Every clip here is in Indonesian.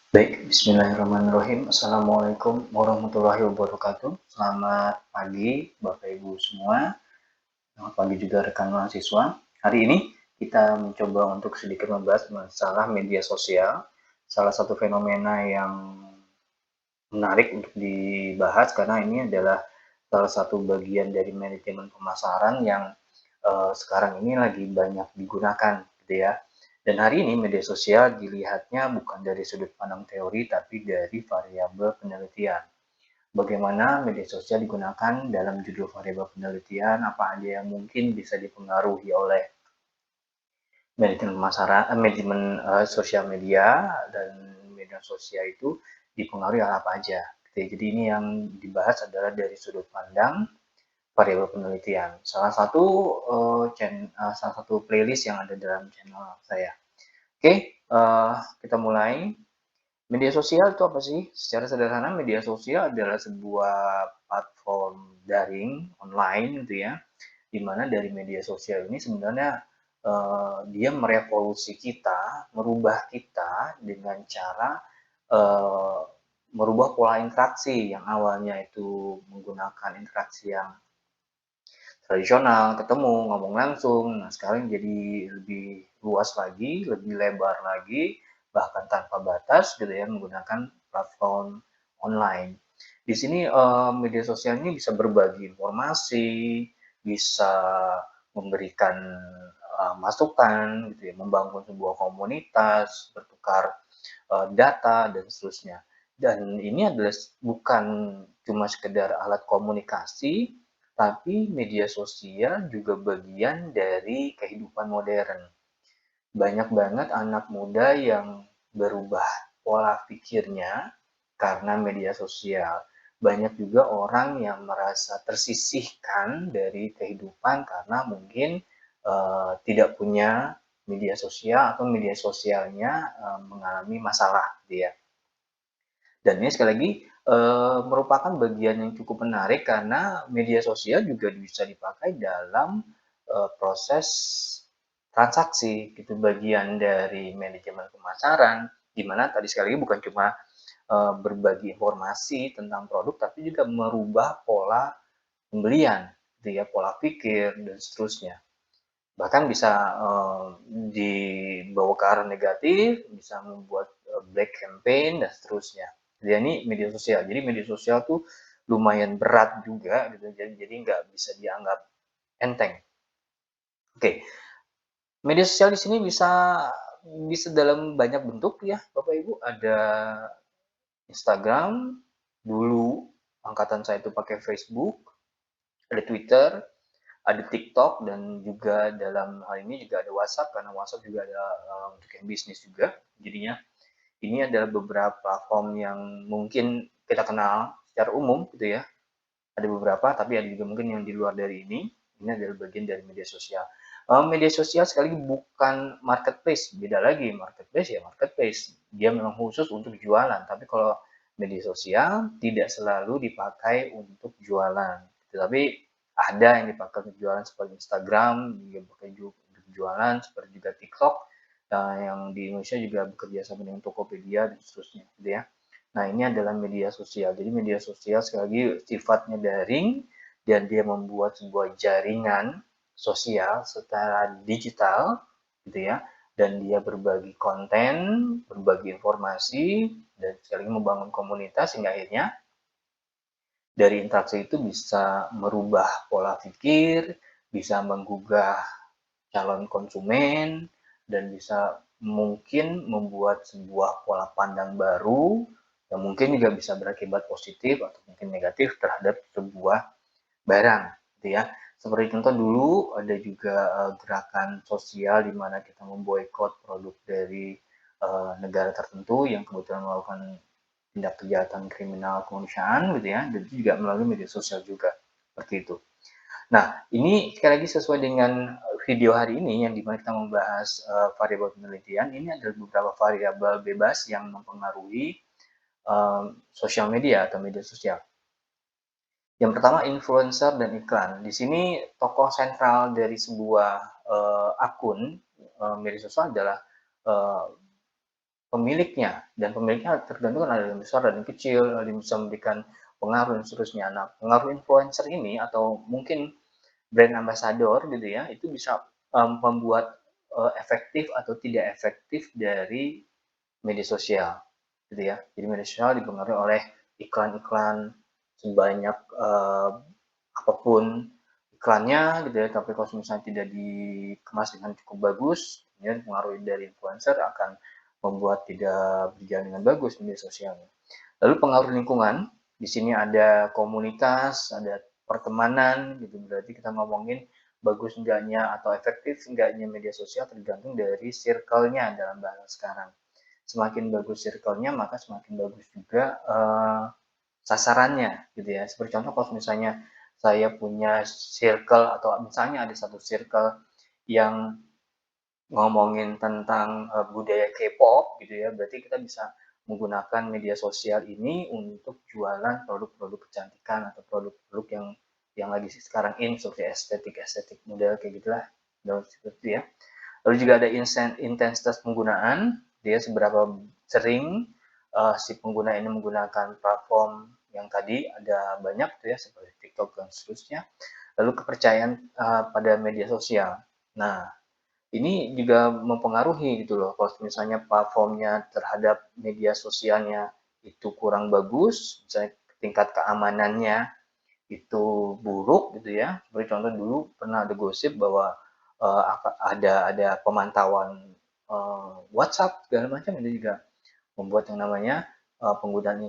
Baik, bismillahirrahmanirrahim. Assalamualaikum warahmatullahi wabarakatuh. Selamat pagi Bapak Ibu semua. Selamat pagi juga rekan mahasiswa. Hari ini kita mencoba untuk sedikit membahas masalah media sosial. Salah satu fenomena yang menarik untuk dibahas karena ini adalah salah satu bagian dari manajemen pemasaran yang sekarang ini lagi banyak digunakan gitu ya. Dan hari ini media sosial dilihatnya bukan dari sudut pandang teori tapi dari variabel penelitian. Bagaimana media sosial digunakan dalam judul variabel penelitian, apa aja yang mungkin bisa dipengaruhi oleh manajemen pemasaran, manajemen sosial media dan media sosial itu dipengaruhi oleh apa aja. Jadi ini yang dibahas adalah dari sudut pandang variabel penelitian. Salah satu playlist yang ada dalam channel saya. Oke, kita mulai. Media sosial itu apa sih? Secara sederhana, media sosial adalah sebuah platform daring online gitu ya, di mana dari media sosial ini sebenarnya dia merevolusi kita, merubah kita dengan cara uh, merubah pola interaksi yang awalnya itu menggunakan interaksi yang tradisional, ketemu, ngomong langsung. Nah, sekarang jadi lebih luas lagi, lebih lebar lagi, bahkan tanpa batas gitu ya, menggunakan platform online. Di sini media sosial ini bisa berbagi informasi, bisa memberikan masukan, gitu ya, membangun sebuah komunitas, bertukar data dan seterusnya. Dan ini adalah bukan cuma sekedar alat komunikasi, tapi media sosial juga bagian dari kehidupan modern. Banyak banget anak muda yang berubah pola pikirnya karena media sosial. Banyak juga orang yang merasa tersisihkan dari kehidupan karena mungkin tidak punya media sosial atau media sosialnya mengalami masalah, gitu ya. Dan ini sekali lagi merupakan bagian yang cukup menarik karena media sosial juga bisa dipakai dalam proses transaksi, gitu, bagian dari manajemen pemasaran, di mana tadi sekali lagi bukan cuma berbagi informasi tentang produk, tapi juga merubah pola pembelian, gitu ya, pola pikir dan seterusnya. Bahkan bisa dibawa ke arah negatif, bisa membuat black campaign dan seterusnya. Jadi ini media sosial. Jadi media sosial tuh lumayan berat juga gitu. Jadi nggak bisa dianggap enteng. Oke, media sosial di sini bisa bisa dalam banyak bentuk ya, Bapak Ibu. Ada Instagram, dulu angkatan saya itu pakai Facebook, ada Twitter, ada TikTok, dan juga dalam hal ini juga ada WhatsApp karena WhatsApp juga ada untuk yang bisnis juga. Jadinya ini adalah beberapa platform yang mungkin kita kenal secara umum gitu ya. Ada beberapa, tapi ada juga mungkin yang di luar dari ini. Ini adalah bagian dari media sosial. Media sosial sekali lagi bukan marketplace, beda lagi. Marketplace ya marketplace, dia memang khusus untuk jualan. Tapi kalau media sosial tidak selalu dipakai untuk jualan, tetapi ada yang dipakai untuk jualan seperti Instagram, juga pakai untuk jualan, seperti juga TikTok, yang di Indonesia juga bekerja sama dengan Tokopedia dan seterusnya, gitu ya. Nah, ini adalah media sosial. Jadi media sosial sekali lagi sifatnya daring dan dia membuat sebuah jaringan sosial secara digital gitu ya. Dan dia berbagi konten, berbagi informasi, dan sekali lagi membangun komunitas hingga akhirnya dari interaksi itu bisa merubah pola pikir, bisa menggugah calon konsumen, dan bisa mungkin membuat sebuah pola pandang baru yang mungkin juga bisa berakibat positif atau mungkin negatif terhadap sebuah barang, gitu ya. Seperti contoh dulu ada juga gerakan sosial di mana kita memboikot produk dari negara tertentu yang kebetulan melakukan tindak kejahatan kriminal kemanusiaan, gitu ya, dan itu juga melalui media sosial juga, seperti itu. Nah, ini sekali lagi sesuai dengan video hari ini yang dimana kita membahas variabel penelitian, ini adalah beberapa variabel bebas yang mempengaruhi sosial media atau media sosial. Yang pertama influencer dan iklan. Di sini tokoh sentral dari sebuah akun media sosial adalah pemiliknya, dan pemiliknya tergantung ada yang besar, ada yang kecil, ada yang bisa memberikan pengaruh dan seterusnya. Nah, pengaruh influencer ini atau mungkin brand ambassador gitu ya, itu bisa membuat efektif atau tidak efektif dari media sosial gitu ya. Jadi media sosial dipengaruhi oleh iklan-iklan sebanyak apapun iklannya gitu ya, tapi kalau misalnya tidak dikemas dengan cukup bagus, kemudian pengaruh dari influencer akan membuat tidak berjalan dengan bagus media sosialnya. Lalu pengaruh lingkungan, di sini ada komunitas, ada pertemanan gitu, berarti kita ngomongin bagus enggaknya atau efektif enggaknya media sosial tergantung dari circle-nya dalam bahasa sekarang. Semakin bagus circle-nya, maka semakin bagus juga sasarannya gitu ya. Seperti contoh kalau misalnya saya punya circle atau misalnya ada satu circle yang ngomongin tentang budaya K-pop gitu ya, berarti kita bisa menggunakan media sosial ini untuk jualan produk-produk kecantikan atau produk-produk yang lagi sekarang in seperti estetik model kayak gitulah, seperti ya. Lalu juga ada intensitas penggunaan, dia seberapa sering si pengguna ini menggunakan platform yang tadi ada banyak tuh ya seperti TikTok dan seterusnya. Lalu kepercayaan pada media sosial. Nah, ini juga mempengaruhi gitu loh. Kalau misalnya platformnya terhadap media sosialnya itu kurang bagus, misalnya tingkat keamanannya itu buruk gitu ya. Seperti contoh dulu pernah ada gosip bahwa ada pemantauan WhatsApp segala macam, itu juga membuat yang namanya penggunaan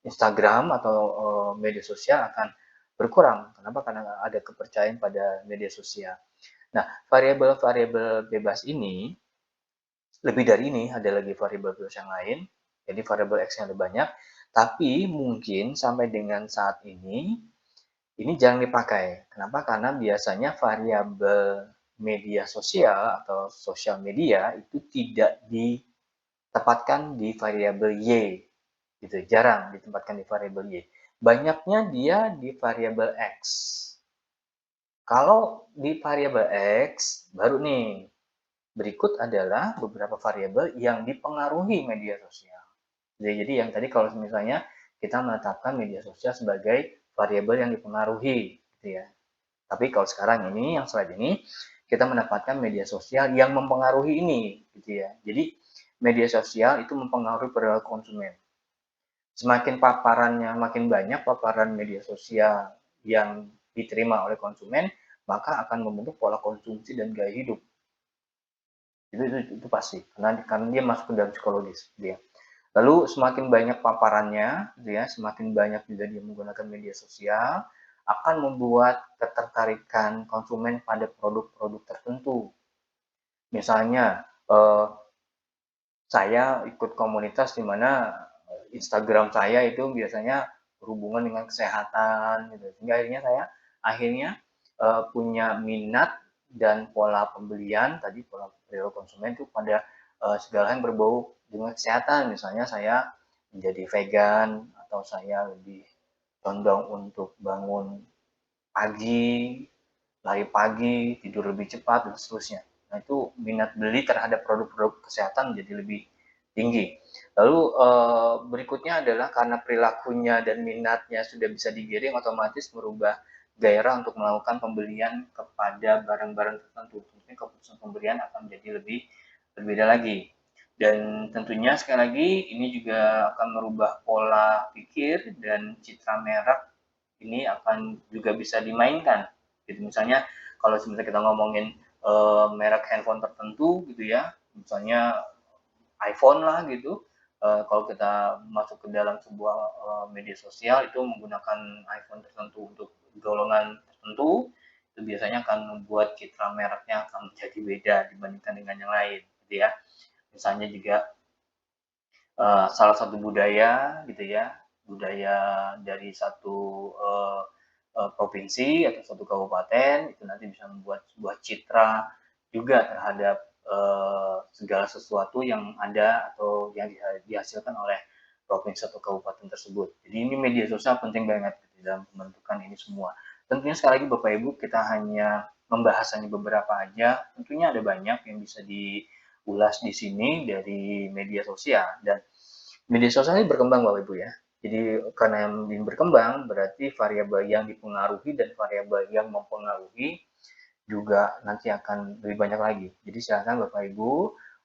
Instagram atau media sosial akan berkurang. Kenapa? Karena ada kepercayaan pada media sosial. Nah, variabel-variabel bebas ini, lebih dari ini, ada lagi variabel bebas yang lain, jadi variabel X yang ada banyak, tapi mungkin sampai dengan saat ini jarang dipakai. Kenapa? Karena biasanya variabel media sosial atau sosial media itu tidak ditempatkan di variabel Y, gitu. Jarang ditempatkan di variabel Y. Banyaknya dia di variabel X. Kalau di variabel X, baru nih, berikut adalah beberapa variabel yang dipengaruhi media sosial. Jadi yang tadi kalau misalnya kita menetapkan media sosial sebagai variabel yang dipengaruhi, gitu ya. Tapi kalau sekarang ini, yang slide ini, kita mendapatkan media sosial yang mempengaruhi ini, gitu ya. Jadi media sosial itu mempengaruhi perilaku konsumen. Semakin paparannya makin banyak, paparan media sosial yang diterima oleh konsumen, maka akan membentuk pola konsumsi dan gaya hidup. Itu pasti, karena dia masuk ke dalam psikologis dia. Lalu semakin banyak paparannya, gitu ya, semakin banyak juga dia menggunakan media sosial, akan membuat ketertarikan konsumen pada produk-produk tertentu. Misalnya, saya ikut komunitas di mana Instagram saya itu biasanya berhubungan dengan kesehatan gitu. Sehingga akhirnya punya minat dan pola pembelian tadi pola perilaku konsumen itu pada segala yang berbau dengan kesehatan. Misalnya saya menjadi vegan atau saya lebih condong untuk bangun pagi, lari pagi, tidur lebih cepat, dan seterusnya. Nah, itu minat beli terhadap produk-produk kesehatan menjadi lebih tinggi. Lalu berikutnya adalah karena perilakunya dan minatnya sudah bisa digiring, otomatis merubah gairah untuk melakukan pembelian kepada barang-barang tertentu. Tentunya keputusan pembelian akan menjadi lebih berbeda lagi. Dan tentunya sekali lagi ini juga akan merubah pola pikir dan citra merek ini akan juga bisa dimainkan. Gitu. Misalnya kalau sebenarnya kita ngomongin merek handphone tertentu gitu ya, misalnya iPhone lah gitu. Kalau kita masuk ke dalam sebuah media sosial itu menggunakan iPhone tertentu untuk golongan tertentu, itu biasanya akan membuat citra mereknya akan menjadi beda dibandingkan dengan yang lain, gitu ya. Misalnya juga salah satu budaya gitu ya, budaya dari satu provinsi atau satu kabupaten itu nanti bisa membuat sebuah citra juga terhadap segala sesuatu yang ada atau yang dihasilkan oleh provinsi atau kabupaten tersebut. Jadi ini media sosial penting banget di dalam pembentukan ini semua. Tentunya sekali lagi Bapak Ibu kita hanya membahas hanya beberapa aja. Tentunya ada banyak yang bisa di ulas di sini dari media sosial. Dan media sosial ini berkembang Bapak Ibu ya. Jadi karena yang berkembang berarti variabel yang dipengaruhi dan variabel yang mempengaruhi juga nanti akan lebih banyak lagi. Jadi silakan Bapak Ibu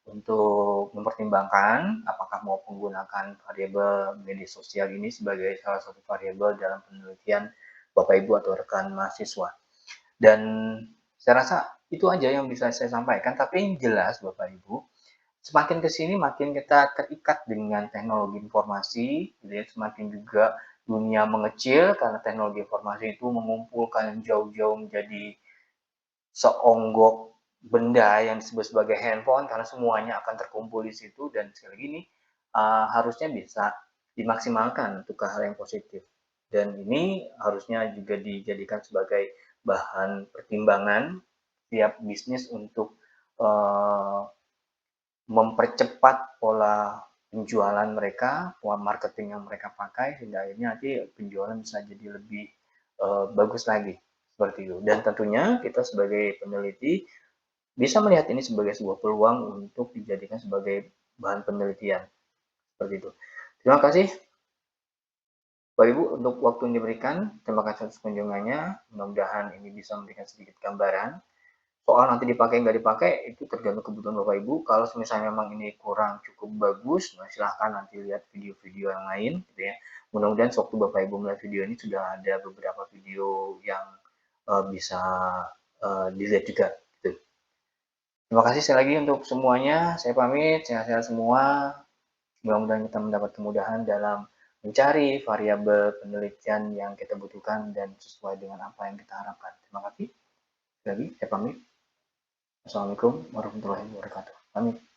untuk mempertimbangkan apakah mau menggunakan variabel media sosial ini sebagai salah satu variabel dalam penelitian Bapak Ibu atau rekan mahasiswa. Dan saya rasa itu aja yang bisa saya sampaikan, tapi yang jelas Bapak Ibu, semakin ke sini makin kita terikat dengan teknologi informasi, gitu ya, semakin juga dunia mengecil karena teknologi informasi itu mengumpulkan jauh-jauh menjadi seonggok benda yang disebut sebagai handphone karena semuanya akan terkumpul di situ dan sekali lagi ini harusnya bisa dimaksimalkan untuk hal yang positif dan ini harusnya juga dijadikan sebagai bahan pertimbangan tiap bisnis untuk uh, mempercepat pola penjualan mereka, pola marketing yang mereka pakai sehingga akhirnya nanti penjualan bisa jadi lebih bagus lagi seperti itu. Dan tentunya kita sebagai peneliti bisa melihat ini sebagai sebuah peluang untuk dijadikan sebagai bahan penelitian seperti itu. Terima kasih Bapak Ibu untuk waktu yang diberikan. Terima kasih atas kunjungannya. Mudah-mudahan ini bisa memberikan sedikit gambaran. Soal nanti dipakai nggak dipakai itu tergantung kebutuhan Bapak Ibu. Kalau misalnya memang ini kurang cukup bagus, nah silahkan nanti lihat video-video yang lain, gitu ya. Mudah-mudahan sewaktu Bapak Ibu melihat video ini sudah ada beberapa video yang bisa dilihat juga. Gitu. Terima kasih sekali lagi untuk semuanya. Saya pamit, sehat-sehat semua. Mudah-mudahan kita mendapat kemudahan dalam mencari variabel penelitian yang kita butuhkan dan sesuai dengan apa yang kita harapkan. Terima kasih. Sekali lagi, saya pamit. Assalamualaikum warahmatullahi wabarakatuh. Pamit.